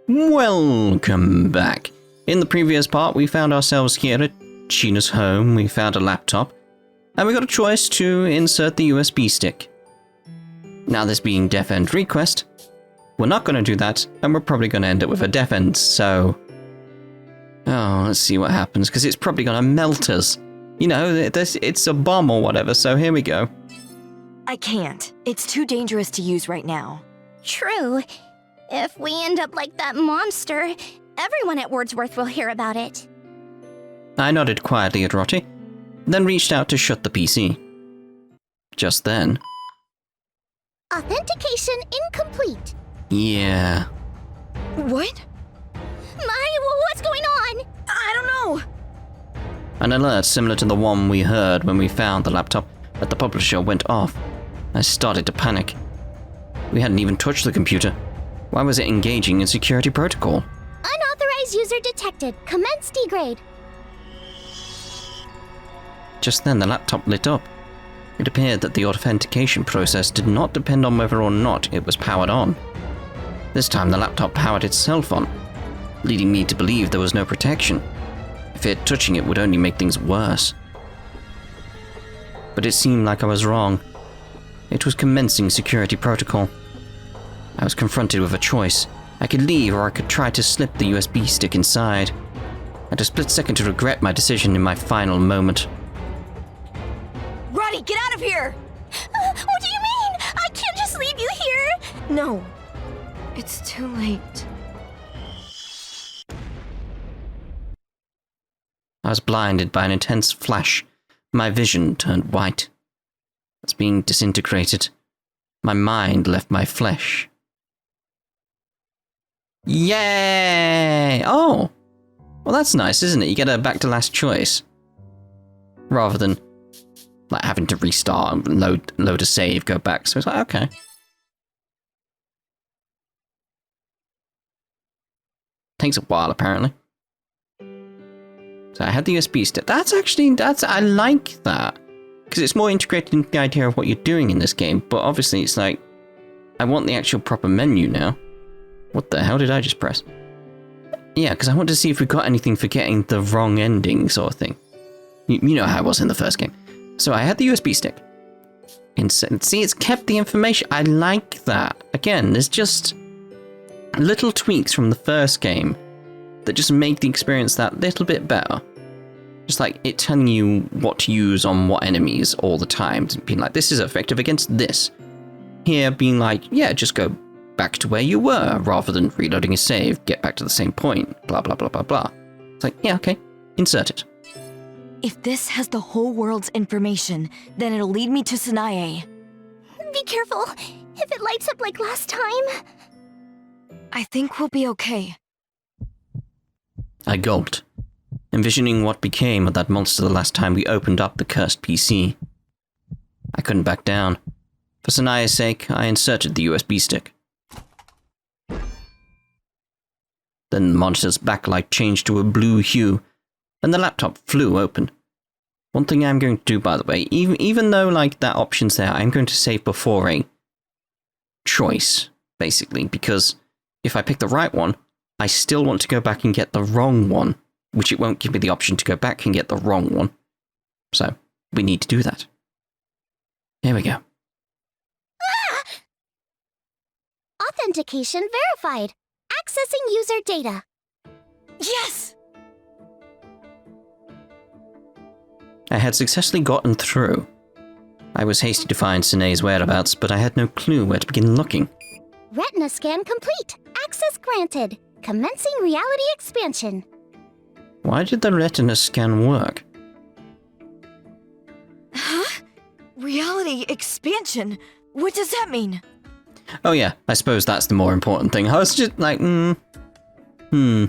Welcome back. In the previous part, we found ourselves here at Sheena's home, we found a laptop, and we got a choice to insert the USB stick. Now this being deaf end request, we're not going to do that, and we're probably going to end up with a deaf end, so... Oh, let's see what happens, because it's probably going to melt us. You know, it's a bomb or whatever, so here we go. I can't. It's too dangerous to use right now. True. If we end up like that monster, everyone at Wordsworth will hear about it. I nodded quietly at Rotty, then reached out to shut the PC. Just then... Authentication incomplete. Yeah. What? What's going on? I don't know. An alert similar to the one we heard when we found the laptop at the publisher went off. I started to panic. We hadn't even touched the computer. Why was it engaging in security protocol? Unauthorized user detected. Commence degrade. Just then the laptop lit up. It appeared that the authentication process did not depend on whether or not it was powered on. This time the laptop powered itself on, leading me to believe there was no protection. I feared touching it would only make things worse. But it seemed like I was wrong. It was commencing security protocol. I was confronted with a choice. I could leave or I could try to slip the USB stick inside. I had a split second to regret my decision in my final moment. Roddy, get out of here! What do you mean? I can't just leave you here! No. It's too late. I was blinded by an intense flash. My vision turned white. I was being disintegrated. My mind left my flesh. Yay! Oh! Well, that's nice, isn't it? You get a back to last choice. Rather than, like, having to restart and load a save, go back. So it's like, okay. Takes a while, apparently. So I had the USB stick. I like that. Because it's more integrated into the idea of what you're doing in this game. But obviously it's like, I want the actual proper menu now. What the hell did I just press? Yeah, because I want to see if we got anything for getting the wrong ending sort of thing. You know how it was in the first game. So I had the USB stick. And see, it's kept the information. I like that. Again, there's just little tweaks from the first game that just make the experience that little bit better. Just like it telling you what to use on what enemies all the time. Being like, this is effective against this. Here being like, yeah, just go back to where you were, rather than reloading a save, get back to the same point, blah, blah, blah, blah, blah. It's like, yeah, okay, insert it. If this has the whole world's information, then it'll lead me to Sanae. Be careful. If it lights up like last time... I think we'll be okay. I gulped, envisioning what became of that monster the last time we opened up the cursed PC. I couldn't back down. For Sanae's sake, I inserted the USB stick. Then the monster's backlight changed to a blue hue, and the laptop flew open. One thing I'm going to do, by the way, even though like that option's there, I'm going to save before a choice, basically, because if I pick the right one, I still want to go back and get the wrong one, which it won't give me the option to go back and get the wrong one. So, we need to do that. Here we go. Authentication verified. Accessing user data. Yes! I had successfully gotten through. I was hasty to find Sanae's whereabouts, but I had no clue where to begin looking. Retina scan complete. Access granted. Commencing reality expansion. Why did the retina scan work? Huh? Reality expansion? What does that mean? Oh yeah, I suppose that's the more important thing. I was just like, Is it gonna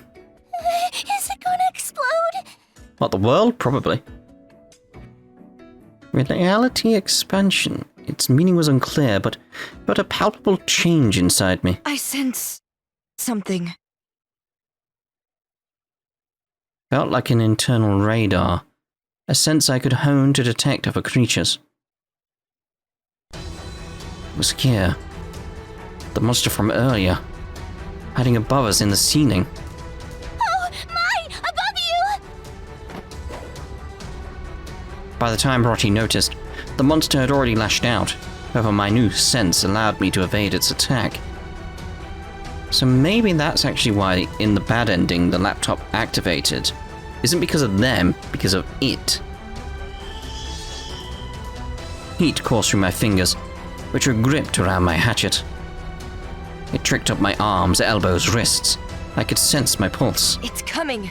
explode? What, the world? Probably. Reality expansion. Its meaning was unclear, but a palpable change inside me. I sense something. Felt like an internal radar, a sense I could hone to detect other creatures. It was here. The monster from earlier. hiding above us in the ceiling. Oh, Mai! Above you! By the time Rotti noticed, the monster had already lashed out. However, my new sense allowed me to evade its attack. So maybe that's actually why, in the bad ending, the laptop activated. Isn't because of them, because of it. Heat coursed through my fingers, which were gripped around my hatchet. It tricked up my arms, elbows, wrists. I could sense my pulse. It's coming.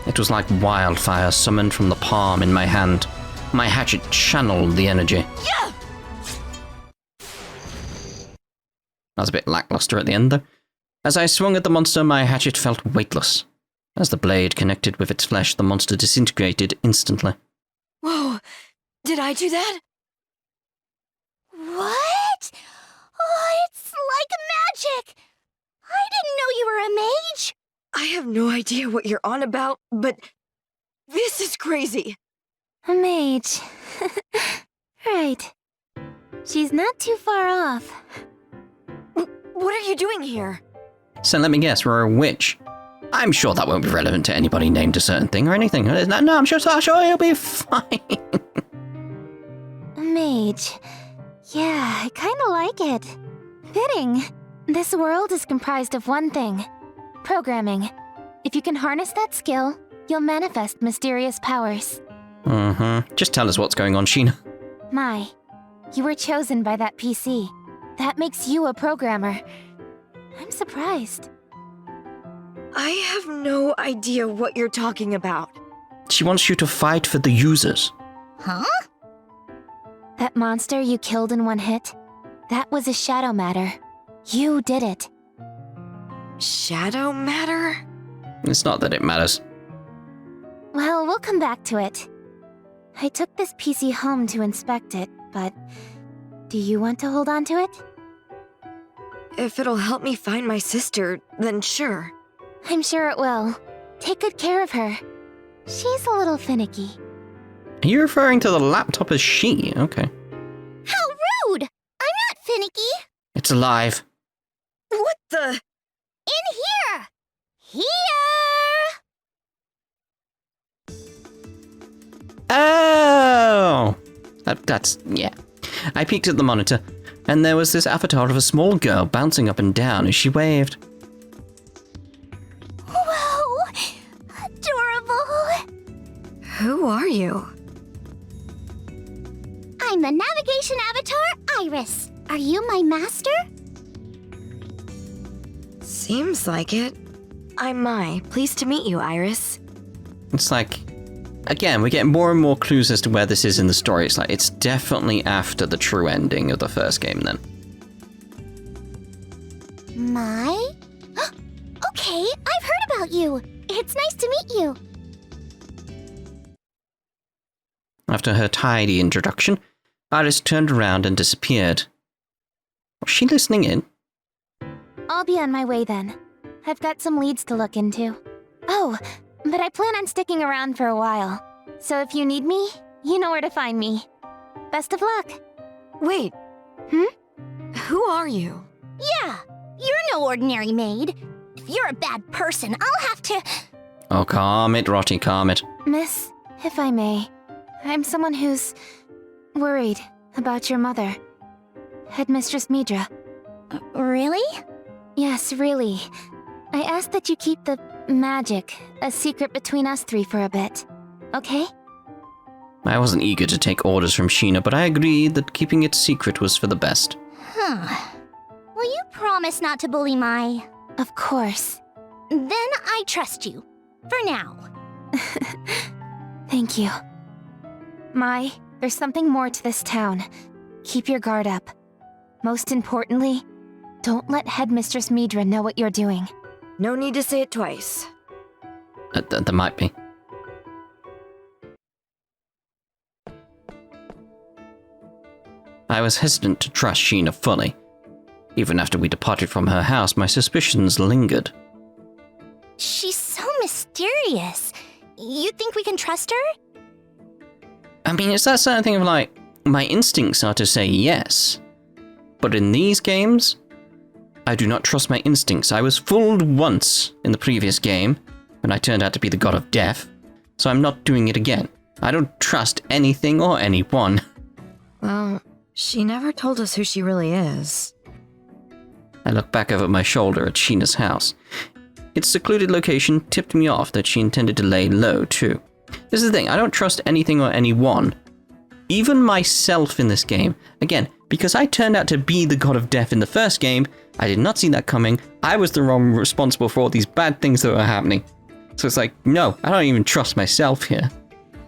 It was like wildfire summoned from the palm in my hand. My hatchet channeled the energy. Yeah! That was a bit lackluster at the end, though. As I swung at the monster, my hatchet felt weightless. As the blade connected with its flesh, the monster disintegrated instantly. Whoa! Did I do that? What? Oh, it's like magic! I didn't know you were a mage! I have no idea what you're on about, but this is crazy. A mage. Right. She's not too far off. What are you doing here? So let me guess, we're a witch. I'm sure that won't be relevant to anybody named a certain thing or anything. No, I'm sure it'll be fine. A mage. Yeah, I kinda like it. Fitting. This world is comprised of one thing. Programming. If you can harness that skill, you'll manifest mysterious powers. Just tell us what's going on, Sheena. Mai, you were chosen by that PC. That makes you a programmer. I'm surprised. I have no idea what you're talking about. She wants you to fight for the users. Huh? That monster you killed in one hit? That was a shadow matter. You did it. Shadow matter? It's not that it matters. Well, we'll come back to it. I took this PC home to inspect it, but do you want to hold on to it? If it'll help me find my sister, then sure. I'm sure it will. Take good care of her. She's a little finicky. Are you referring to the laptop as she? Okay. How rude! I'm not finicky! It's alive. What the? In here! Here! Oh! Yeah. I peeked at the monitor, and there was this avatar of a small girl bouncing up and down as she waved. Whoa! Adorable! Who are you? I'm the navigation avatar, Iris. Are you my master? Seems like it. I'm Mai. Pleased to meet you, Iris. It's like, again, we're getting more and more clues as to where this is in the story. It's like, it's definitely after the true ending of the first game then. Mai? Okay, I've heard about you. It's nice to meet you. After her tidy introduction, Iris turned around and disappeared. Was she listening in? I'll be on my way then. I've got some leads to look into. Oh, but I plan on sticking around for a while. So if you need me, you know where to find me. Best of luck. Wait. Who are you? Yeah, you're no ordinary maid. If you're a bad person, I'll have to... Oh, calm it, Rotti, calm it. Miss, if I may, I'm someone who's worried about your mother. Headmistress Midra. Really? Yes, really. I asked that you keep the magic a secret between us three for a bit. Okay? I wasn't eager to take orders from Sheena, but I agreed that keeping it secret was for the best. Huh. Will you promise not to bully Mai? Of course. Then I trust you. For now. Thank you. Mai, there's something more to this town. Keep your guard up. Most importantly, don't let Headmistress Midra know what you're doing. No need to say it twice. There might be. I was hesitant to trust Sheena fully. Even after we departed from her house, my suspicions lingered. She's so mysterious. You think we can trust her? I mean, it's that certain thing of like, my instincts are to say yes. But in these games, I do not trust my instincts. I was fooled once in the previous game, when I turned out to be the god of death, so I'm not doing it again. I don't trust anything or anyone. Well, she never told us who she really is. I looked back over my shoulder at Sheena's house. Its secluded location tipped me off that she intended to lay low, too. This is the thing, I don't trust anything or anyone. Even myself in this game. Again, because I turned out to be the god of death in the first game, I did not see that coming. I was the one responsible for all these bad things that were happening. So it's like, no, I don't even trust myself here.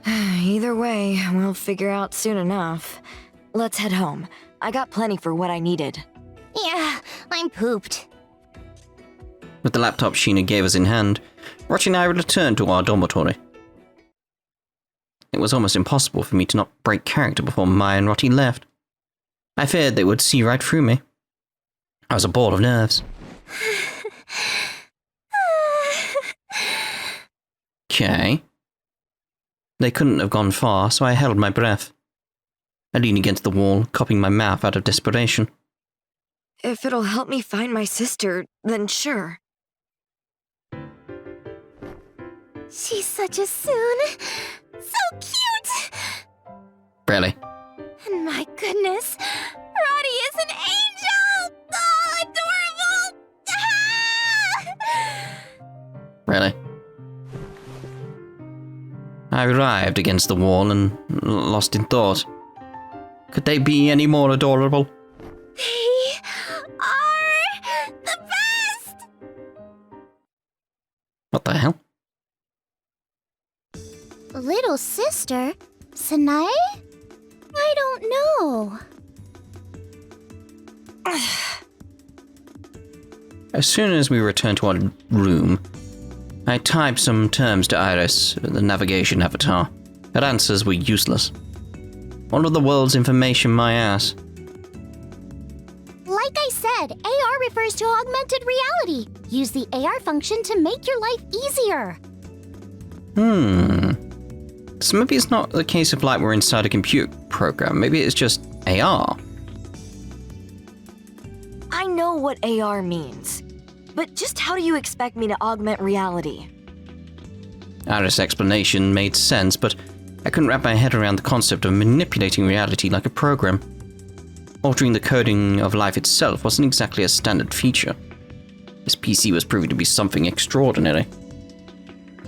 Either way, we'll figure out soon enough. Let's head home. I got plenty for what I needed. Yeah, I'm pooped. With the laptop Sheena gave us in hand, Rochi and I returned to our dormitory. It was almost impossible for me to not break character before Mai and Rochi left. I feared they would see right through me. I was a ball of nerves. Okay. They couldn't have gone far, so I held my breath. I leaned against the wall, cupping my mouth out of desperation. If it'll help me find my sister, then sure. She's such a Soon. So cute! Really? And my goodness, Roddy is an angel! Oh, adorable! Ah! Really? I arrived against the wall and lost in thought. Could they be any more adorable? They are the best! What the hell? Little sister? Sanae? I don't know. As soon as we returned to our room, I typed some terms to Iris, the navigation avatar. Her answers were useless. What of the world's information, my ass? Like I said, AR refers to augmented reality. Use the AR function to make your life easier. So maybe it's not the case of like we're inside a computer program. Maybe it's just AR. I know what AR means, but just how do you expect me to augment reality? Iris' explanation made sense, but I couldn't wrap my head around the concept of manipulating reality like a program. Altering the coding of life itself wasn't exactly a standard feature. This PC was proving to be something extraordinary.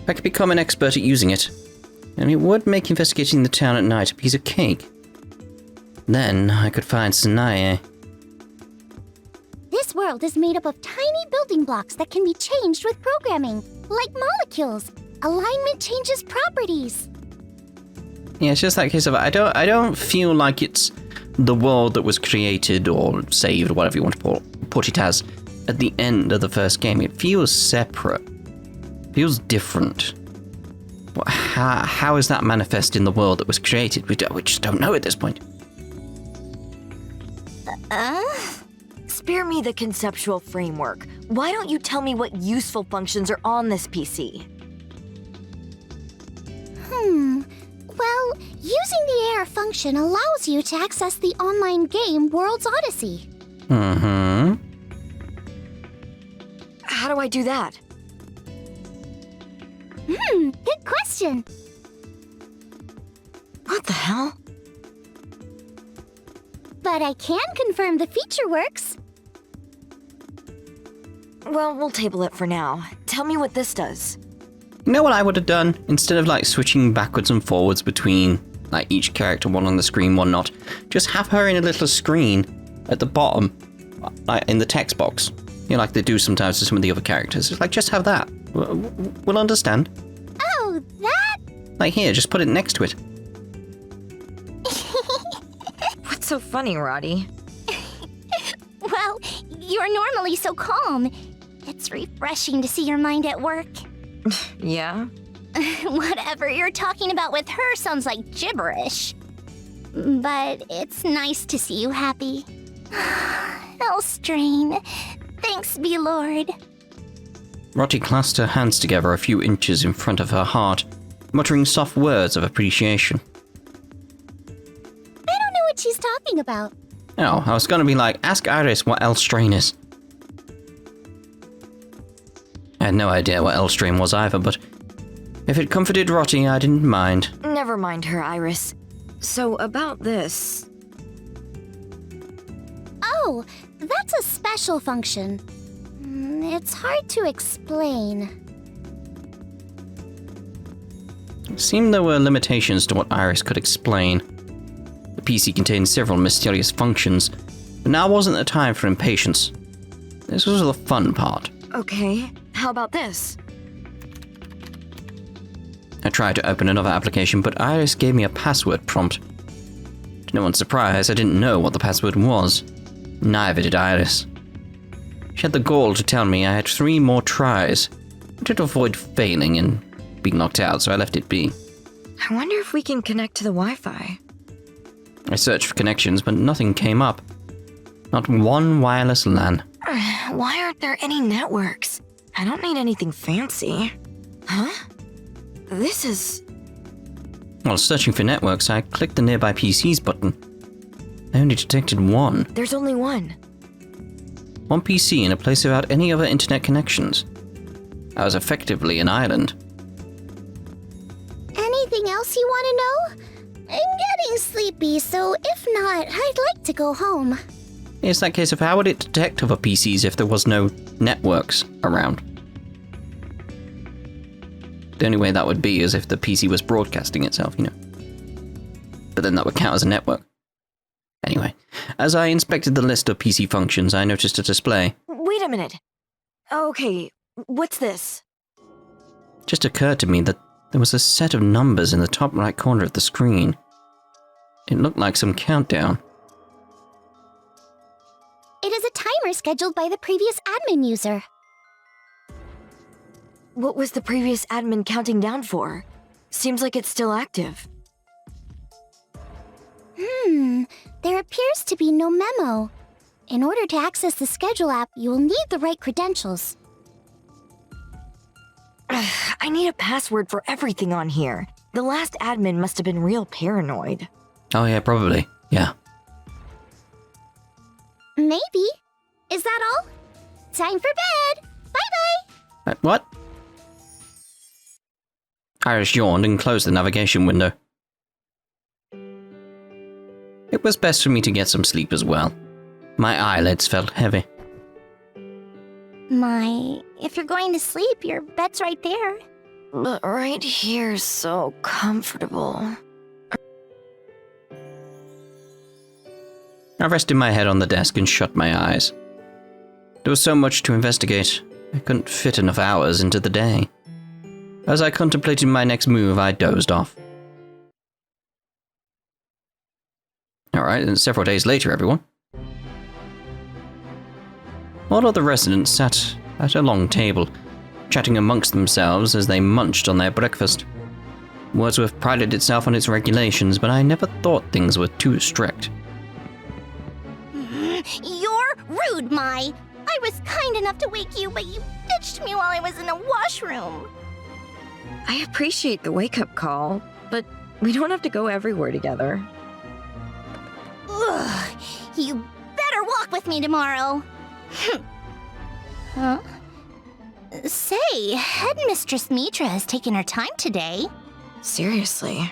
I could become an expert at using it, and it would make investigating the town at night a piece of cake. Then I could find Sanae. This world is made up of tiny building blocks that can be changed with programming, like molecules. Alignment changes properties. Yeah, it's just that case of I don't feel like it's the world that was created or saved, or whatever you want to put it as, at the end of the first game. It feels separate. It feels different. How is that manifest in the world that was created? We just don't know at this point. Spare me the conceptual framework. Why don't you tell me what useful functions are on this PC? Well, using the AR function allows you to access the online game World's Odyssey. How do I do that? Good question. What the hell? But I can confirm the feature works. Well, we'll table it for now. Tell me what this does. You know what I would have done? Instead of like switching backwards and forwards between like each character, one on the screen, one not, just have her in a little screen at the bottom, like in the text box. You know, like they do sometimes to some of the other characters. It's like, just have that. We'll understand. Oh, that? Like here, just put it next to it. What's so funny, Roddy? Well, you're normally so calm. It's refreshing to see your mind at work. Yeah? Whatever you're talking about with her sounds like gibberish. But it's nice to see you happy. Elstrain, thanks be Lord. Rotti clasped her hands together a few inches in front of her heart, muttering soft words of appreciation. I don't know what she's talking about. Oh, I was gonna be like, ask Iris what Elstrain is. I had no idea what L-Stream was either, but if it comforted Rotty, I didn't mind. Never mind her, Iris. So about this... Oh, that's a special function. It's hard to explain. It seemed there were limitations to what Iris could explain. The PC contained several mysterious functions, but now wasn't the time for impatience. This was the fun part. Okay, how about this? I tried to open another application, but Iris gave me a password prompt. To no one's surprise, I didn't know what the password was. Neither did Iris. She had the gall to tell me I had 3 more tries. I wanted to avoid failing and being knocked out, so I left it be. I wonder if we can connect to the Wi-Fi. I searched for connections, but nothing came up. Not one wireless LAN. Why aren't there any networks? I don't need anything fancy. Huh? This is... While searching for networks, I clicked the nearby PCs button. I only detected one. There's only one. One PC in a place without any other internet connections. I was effectively an island. Anything else you want to know? I'm getting sleepy, so if not, I'd like to go home. It's that case of how would it detect other PCs if there was no networks around? The only way that would be is if the PC was broadcasting itself, you know. But then that would count as a network. Anyway, as I inspected the list of PC functions, I noticed a display. Wait a minute. Okay, what's this? It just occurred to me that there was a set of numbers in the top right corner of the screen. It looked like some countdown. It is a timer scheduled by the previous admin user. What was the previous admin counting down for? Seems like it's still active. There appears to be no memo. In order to access the schedule app, you will need the right credentials. I need a password for everything on here. The last admin must have been real paranoid. Oh yeah, probably. Yeah. Maybe. Is that all? Time for bed! Bye-bye! What? Iris yawned and closed the navigation window. It was best for me to get some sleep as well. My eyelids felt heavy. If you're going to sleep, your bed's right there. But right here's so comfortable. I rested my head on the desk and shut my eyes. There was so much to investigate, I couldn't fit enough hours into the day. As I contemplated my next move, I dozed off. Alright, and several days later, everyone. All of the residents sat at a long table, chatting amongst themselves as they munched on their breakfast. Wordsworth prided itself on its regulations, but I never thought things were too strict. You're rude, Mai. I was kind enough to wake you, but you ditched me while I was in a washroom. I appreciate the wake-up call, but we don't have to go everywhere together. Ugh, you better walk with me tomorrow. Huh? Say, Headmistress Mitra has taken her time today. Seriously?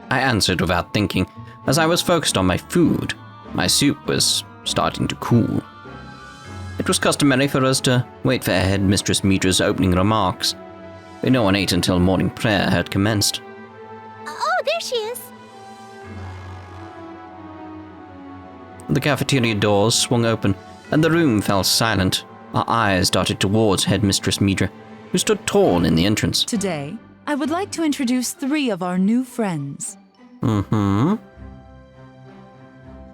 I answered without thinking, as I was focused on my food. My soup was starting to cool. It was customary for us to wait for Headmistress Mitra's opening remarks, but no one ate until morning prayer had commenced. Oh, there she is. The cafeteria doors swung open, and the room fell silent. Our eyes darted towards Headmistress Mitra, who stood tall in the entrance. Today, I would like to introduce 3 of our new friends.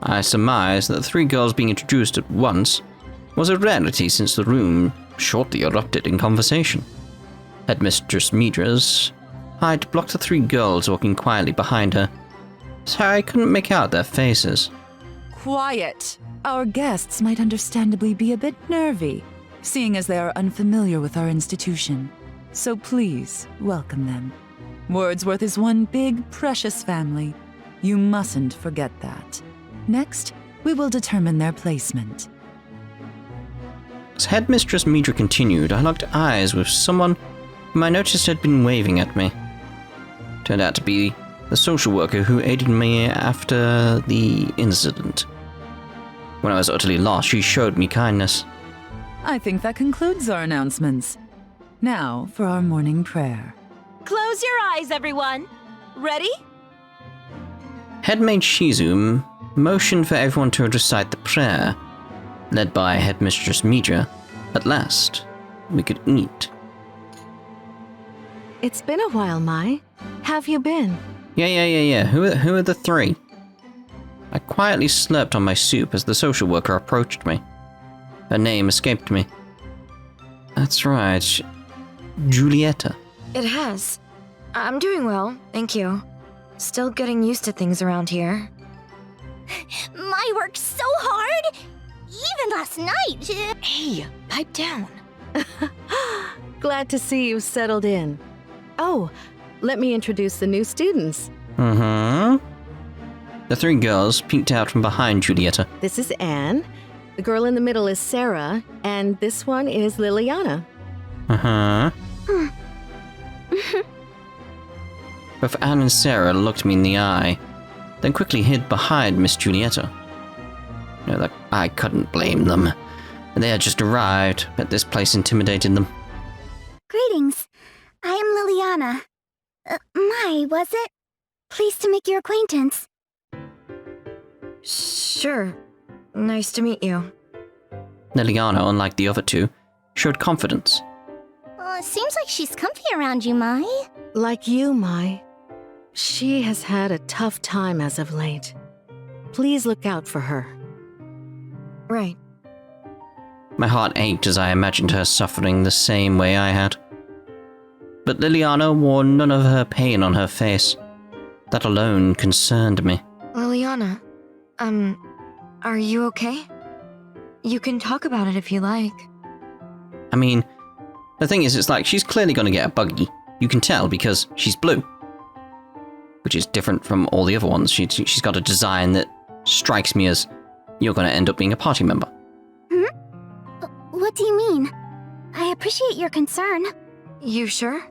I surmised that the 3 girls being introduced at once was a rarity since the room shortly erupted in conversation. Headmistress Mitra's height blocked the 3 girls walking quietly behind her, so I couldn't make out their faces. Quiet! Our guests might understandably be a bit nervy, seeing as they are unfamiliar with our institution. So please, welcome them. Wordsworth is one big, precious family. You mustn't forget that. Next, we will determine their placement. As Headmistress Midra continued, I locked eyes with someone whom I noticed had been waving at me. Turned out to be the social worker who aided me after the incident. When I was utterly lost, she showed me kindness. I think that concludes our announcements. Now for our morning prayer. Close your eyes, everyone. Ready? Headmaid Shizu motioned for everyone to recite the prayer. Led by Headmistress Midra, at last, we could eat. It's been a while, Mai. Have you been? Yeah. Who are the three? I quietly slurped on my soup as the social worker approached me. Her name escaped me. That's right. Julieta. It has. I'm doing well, thank you. Still getting used to things around here. Mai worked so hard! Even last night! Hey, pipe down. Glad to see you settled in. Oh, let me introduce the new students. The three girls peeked out from behind Julieta. This is Anne. The girl in the middle is Sarah, and this one is Liliana. Both Anne and Sarah looked me in the eye, then quickly hid behind Miss Julieta. I couldn't blame them. They had just arrived, but this place intimidated them. Greetings. I am Liliana. Mai, was it? Pleased to make your acquaintance. Sure. Nice to meet you. Liliana, unlike the other two, showed confidence. Seems like she's comfy around you, Mai. Like you, Mai. She has had a tough time as of late. Please look out for her. Right. My heart ached as I imagined her suffering the same way I had. But Liliana wore none of her pain on her face. That alone concerned me. Liliana, are you okay? You can talk about it if you like. I mean, the thing is, it's like she's clearly going to get a buggy. You can tell because she's blue. Which is different from all the other ones. She's got a design that strikes me as you're going to end up being a party member. What do you mean? I appreciate your concern. You sure?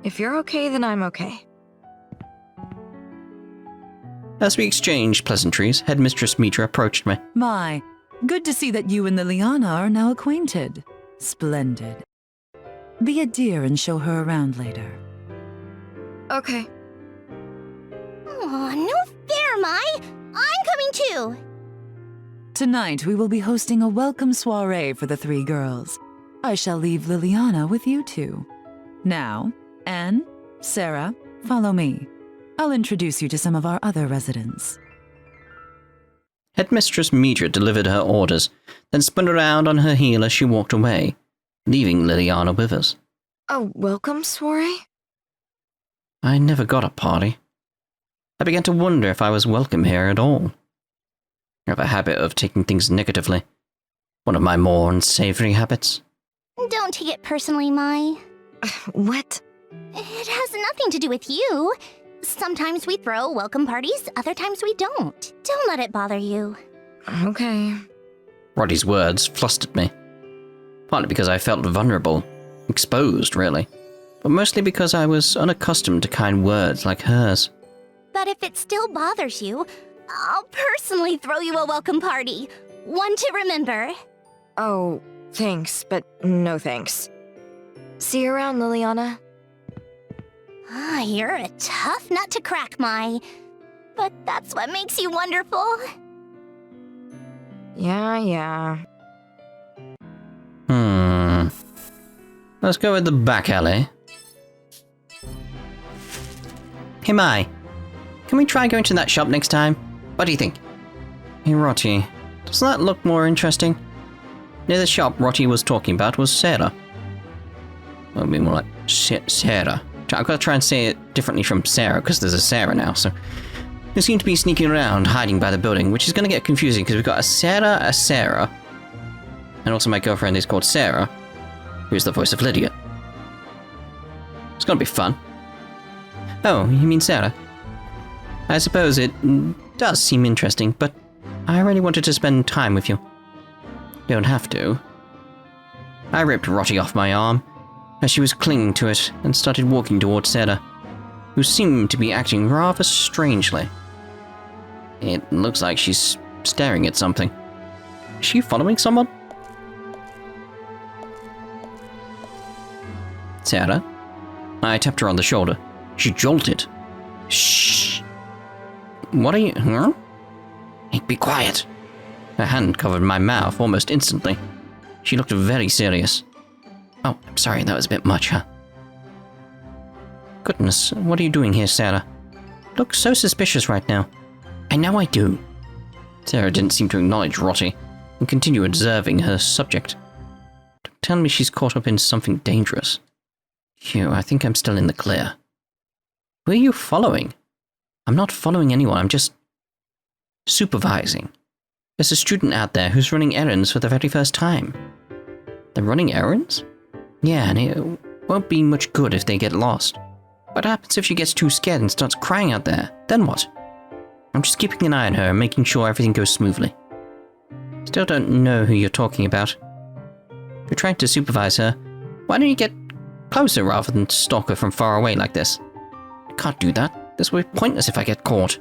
If you're okay, then I'm okay. As we exchanged pleasantries, Headmistress Midra approached me. Mai, good to see that you and Liliana are now acquainted. Splendid. Be a dear and show her around later. Okay. Oh, no fair, Mai! I'm coming too! Tonight we will be hosting a welcome soiree for the three girls. I shall leave Liliana with you two. Now, Anne, Sarah, follow me. I'll introduce you to some of our other residents. Headmistress Midra delivered her orders, then spun around on her heel as she walked away, leaving Liliana with us. A welcome soiree? I never got a party. I began to wonder if I was welcome here at all. I have a habit of taking things negatively. One of my more unsavory habits. Don't take it personally, Mai. What? It has nothing to do with you. Sometimes we throw welcome parties, other times we don't. Don't let it bother you. Okay. Roddy's words flustered me. Partly because I felt vulnerable, exposed really, but mostly because I was unaccustomed to kind words like hers. But if it still bothers you, I'll personally throw you a welcome party. One to remember. Oh, thanks, but no thanks. See you around, Liliana. You're a tough nut to crack, Mai. But that's what makes you wonderful. Yeah. Let's go with the back alley. Hey, Mai. Can we try going to that shop next time? What do you think? Hey, Rotty. Doesn't that look more interesting? Near the shop Rotty was talking about was Sarah. Well, it'd be more like Sarah. I've got to try and say it differently from Sarah, because there's a Sarah now, so... They seem to be sneaking around, hiding by the building, which is going to get confusing, because we've got a Sarah, and also my girlfriend is called Sarah, who's the voice of Lydia. It's going to be fun. Oh, you mean Sarah? I suppose it does seem interesting, but I really wanted to spend time with you. You don't have to. I ripped Rottie off my arm as she was clinging to it and started walking towards Sarah, who seemed to be acting rather strangely. It looks like she's staring at something. Is she following someone? Sarah? I tapped her on the shoulder. She jolted. Shh! What are you... Huh? Hey, be quiet. Her hand covered my mouth almost instantly. She looked very serious. Oh, I'm sorry, that was a bit much, huh? Goodness, what are you doing here, Sarah? Look so suspicious right now. I know I do. Sarah didn't seem to acknowledge Rottie and continue observing her subject. Don't tell me she's caught up in something dangerous. Phew, I think I'm still in the clear. Who are you following? I'm not following anyone, I'm just... supervising. There's a student out there who's running errands for the very first time. They're running errands? Yeah, and it won't be much good if they get lost. What happens if she gets too scared and starts crying out there? Then what? I'm just keeping an eye on her and making sure everything goes smoothly. Still don't know who you're talking about. You're trying to supervise her. Why don't you get closer rather than stalk her from far away like this? I can't do that. This will be pointless if I get caught.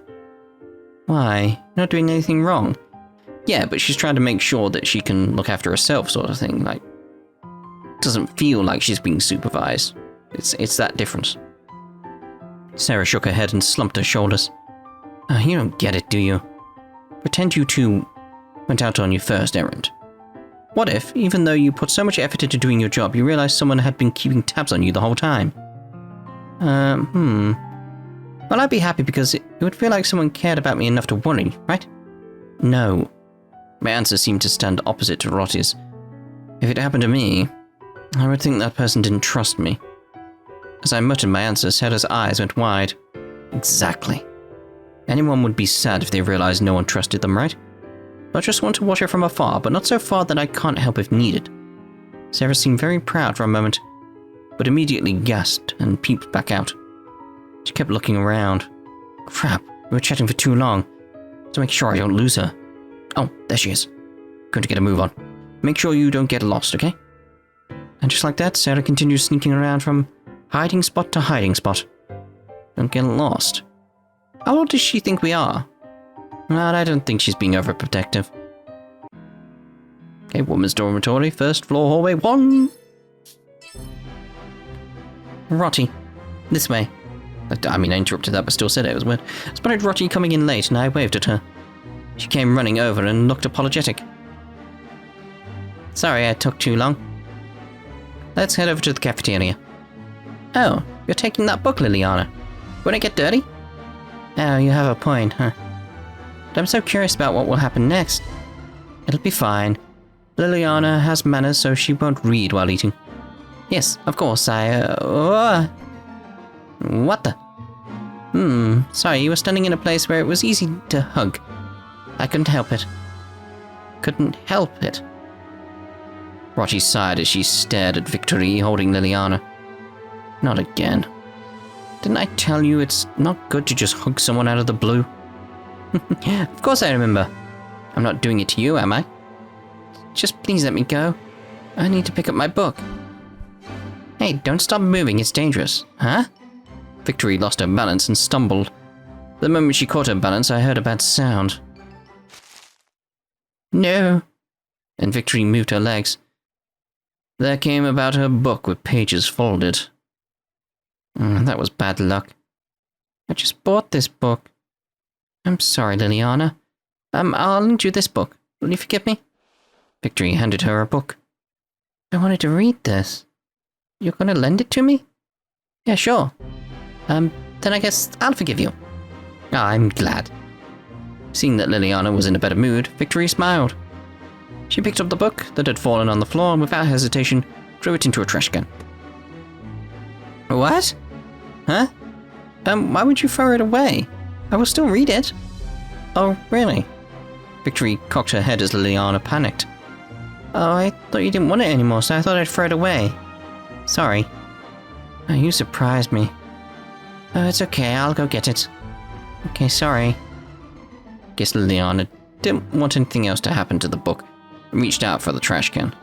Why? You're not doing anything wrong. Yeah, but she's trying to make sure that she can look after herself sort of thing. Like, it doesn't feel like she's being supervised. It's that difference. Sarah shook her head and slumped her shoulders. You don't get it, do you? Pretend you two went out on your first errand. What if, even though you put so much effort into doing your job, you realized someone had been keeping tabs on you the whole time? Well, I'd be happy because it would feel like someone cared about me enough to worry, right? No. My answer seemed to stand opposite to Rottie's. If it happened to me, I would think that person didn't trust me. As I muttered my answer, Sarah's eyes went wide. Exactly. Anyone would be sad if they realized no one trusted them, right? I just want to watch her from afar, but not so far that I can't help if needed. Sarah seemed very proud for a moment, but immediately gasped and peeped back out. She kept looking around. Crap, we were chatting for too long. To make sure I don't lose her. Oh, there she is. Going to get a move on. Make sure you don't get lost, okay? And just like that, Sarah continued sneaking around from hiding spot to hiding spot. Don't get lost. How old does she think we are? Well, I don't think she's being overprotective. Okay, woman's dormitory, first floor hallway 1. Rottie, this way. I interrupted that, but still said it was weird. I spotted Rottie coming in late, and I waved at her. She came running over and looked apologetic. Sorry I took too long. Let's head over to the cafeteria. Oh, you're taking that book, Liliana. Won't it get dirty? Oh, you have a point, huh? But I'm so curious about what will happen next. It'll be fine. Liliana has manners, so she won't read while eating. Yes, of course, What the? Sorry, you were standing in a place where it was easy to hug. I couldn't help it. Couldn't help it. Rottie sighed as she stared at Victory holding Liliana. Not again. Didn't I tell you it's not good to just hug someone out of the blue? Of course I remember. I'm not doing it to you, am I? Just please let me go. I need to pick up my book. Hey, don't stop moving, it's dangerous. Huh? Victory lost her balance and stumbled. The moment she caught her balance, I heard a bad sound. No. And Victory moved her legs. There came about her book with pages folded. That was bad luck. I just bought this book. I'm sorry, Liliana. I'll lend you this book. Will you forgive me? Victory handed her a book. I wanted to read this. You're gonna lend it to me? Yeah, sure. Then I guess I'll forgive you. I'm glad. Seeing that Liliana was in a better mood, Victory smiled. She picked up the book that had fallen on the floor and without hesitation threw it into a trash can. What? Huh? Why would you throw it away? I will still read it. Oh, really? Victory cocked her head as Liliana panicked. Oh, I thought you didn't want it anymore, so I thought I'd throw it away. Sorry. Oh, you surprised me. Oh, it's okay, I'll go get it. Okay, sorry. Guess Liliana didn't want anything else to happen to the book and reached out for the trash can.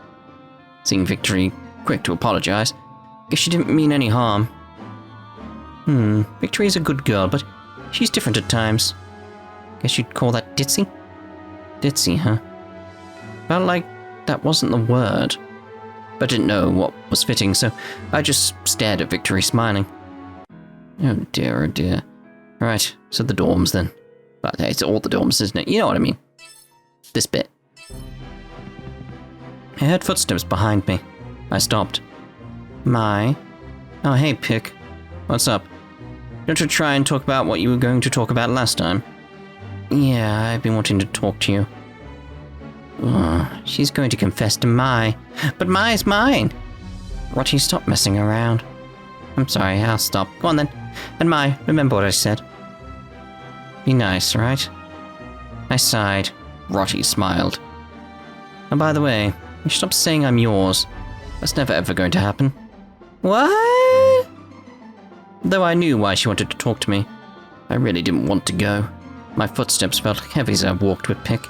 seeing Victory quick to apologize. Guess she didn't mean any harm. Victory's a good girl, but she's different at times. Guess you'd call that ditzy? Ditzy, huh? Felt like that wasn't the word. But didn't know what was fitting, so I just stared at Victory, smiling. Oh dear. Right, so the dorms then. But it's all the dorms, isn't it? You know what I mean. This bit. I heard footsteps behind me. I stopped. Mai? Oh, hey, Pick. What's up? Don't you try and talk about what you were going to talk about last time? Yeah, I've been wanting to talk to you. Oh, she's going to confess to Mai. But Mai's mine! Rotti, stop messing around. I'm sorry, I'll stop. Go on then. And Mai, remember what I said. Be nice, right? I sighed. Rotti smiled. And by the way, you should stop saying I'm yours. That's never ever going to happen. What? Though I knew why she wanted to talk to me, I really didn't want to go. My footsteps felt heavy as I walked with Pick.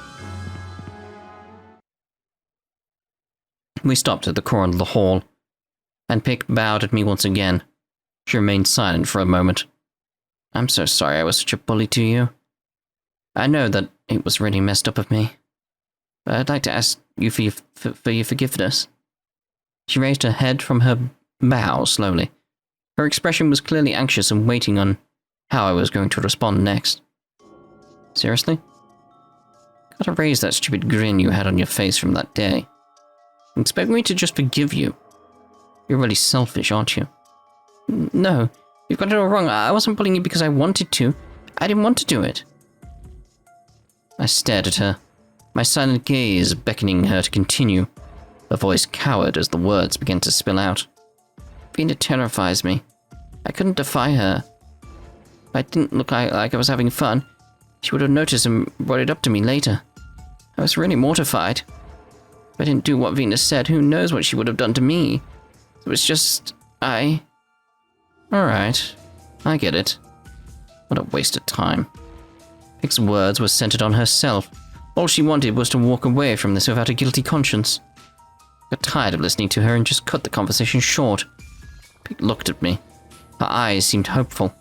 We stopped at the corner of the hall, and Pick bowed at me once again. She remained silent for a moment. I'm so sorry I was such a bully to you. I know that it was really messed up of me, but I'd like to ask you for your forgiveness. She raised her head from her bow slowly. Her expression was clearly anxious and waiting on how I was going to respond next. Seriously? Gotta raise that stupid grin you had on your face from that day. Expect me to just forgive you? You're really selfish, aren't you? No, you've got it all wrong. I wasn't bullying you because I wanted to. I didn't want to do it. I stared at her, my silent gaze beckoning her to continue. Her voice cowered as the words began to spill out. Vina terrifies me. I couldn't defy her. If I didn't look like I was having fun, she would have noticed and brought it up to me later. I was really mortified. If I didn't do what Vina said, who knows what she would have done to me. It was just... Alright, I get it. What a waste of time. Pick's words were centered on herself. All she wanted was to walk away from this without a guilty conscience. I got tired of listening to her and just cut the conversation short. Pick looked at me. Her eyes seemed hopeful.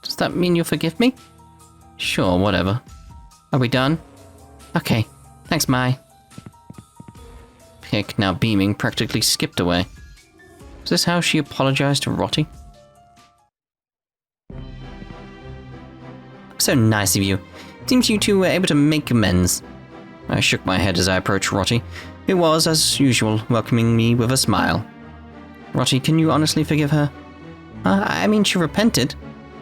Does that mean you'll forgive me? Sure, whatever. Are we done? Okay, thanks, Mai. Pick, now beaming, practically skipped away. Was this how she apologized to Rotti? So nice of you. Seems you two were able to make amends. I shook my head as I approached Rotti, who was, as usual, welcoming me with a smile. Rotti, can you honestly forgive her? I mean, she repented.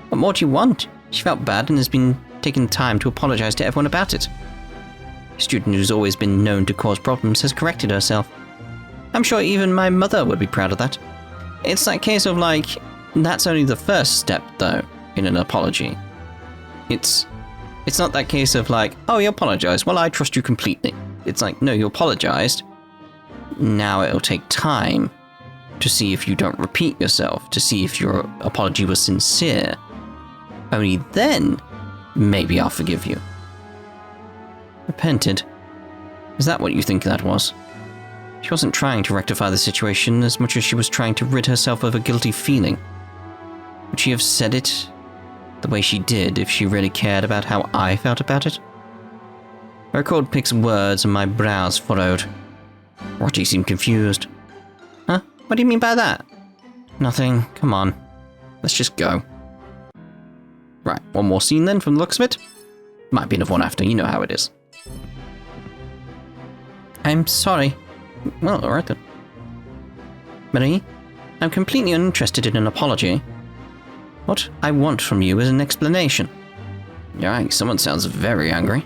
What more do you want? She felt bad and has been taking the time to apologize to everyone about it. A student who's always been known to cause problems has corrected herself. I'm sure even my mother would be proud of that. It's that case of like, that's only the first step, though, in an apology. It's not that case of like, oh, you apologized, well, I trust you completely. It's like, no, you apologized. Now it'll take time to see if you don't repeat yourself, to see if your apology was sincere. Only then, maybe I'll forgive you. Repented? Is that what you think that was? She wasn't trying to rectify the situation as much as she was trying to rid herself of a guilty feeling. Would she have said it the way she did if she really cared about how I felt about it? I recalled Pick's words and my brows furrowed. Rotti seemed confused. Huh? What do you mean by that? Nothing. Come on. Let's just go. Right, one more scene then from the looks of it. Might be another one after, you know how it is. I'm sorry. Well, alright then. Marie, I'm completely uninterested in an apology. What I want from you is an explanation. Yikes, someone sounds very angry.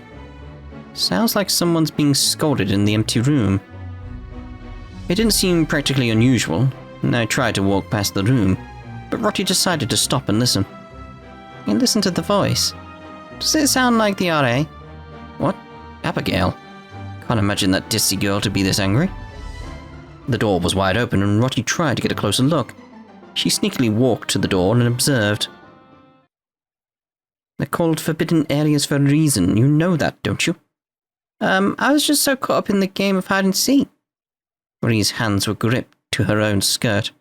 Sounds like someone's being scolded in the empty room. It didn't seem practically unusual, and I tried to walk past the room, but Rotti decided to stop and listen. And listen to the voice. Does it sound like the RA? What? Abigail? Can't imagine that ditzy girl to be this angry. The door was wide open and Rotti tried to get a closer look. She sneakily walked to the door and observed. They're called forbidden areas for a reason. You know that, don't you? I was just so caught up in the game of hide and seek. Marie's hands were gripped to her own skirt,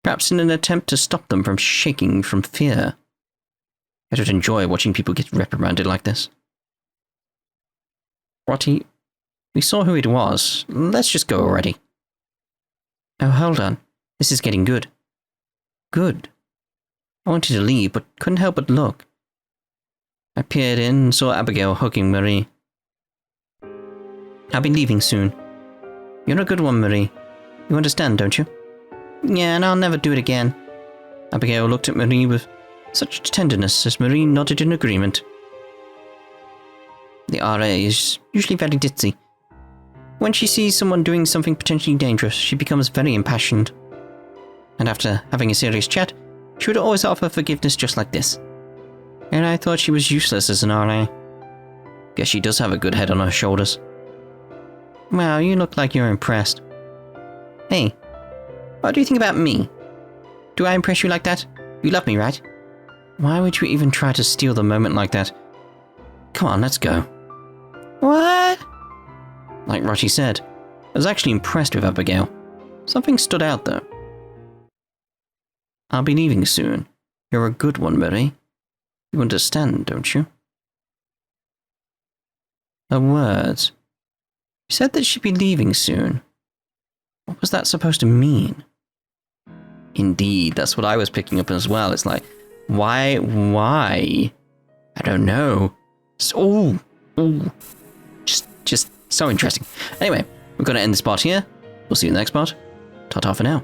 perhaps in an attempt to stop them from shaking from fear. I don't enjoy watching people get reprimanded like this. Rotty, we saw who it was. Let's just go already. Oh, hold on. This is getting good. Good. I wanted to leave, but couldn't help but look. I peered in and saw Abigail hugging Marie. I'll be leaving soon. You're a good one, Marie. You understand, don't you? Yeah, and I'll never do it again. Abigail looked at Marie with such tenderness as Marie nodded in agreement. The RA is usually very ditzy. When she sees someone doing something potentially dangerous, she becomes very impassioned. And after having a serious chat, she would always offer forgiveness just like this. And I thought she was useless as an RA. Guess she does have a good head on her shoulders. Wow, you look like you're impressed. Hey, what do you think about me? Do I impress you like that? You love me, right? Why would you even try to steal the moment like that? Come on, let's go. What? Like Rotty said, I was actually impressed with Abigail. Something stood out though. I'll be leaving soon. You're a good one, Marie. You understand, don't you? Her words. She said that she'd be leaving soon. What was that supposed to mean? Indeed, that's what I was picking up as well. It's like, why? I don't know. So, just so interesting. Anyway, we're going to end this part here. We'll see you in the next part. Ta-ta for now.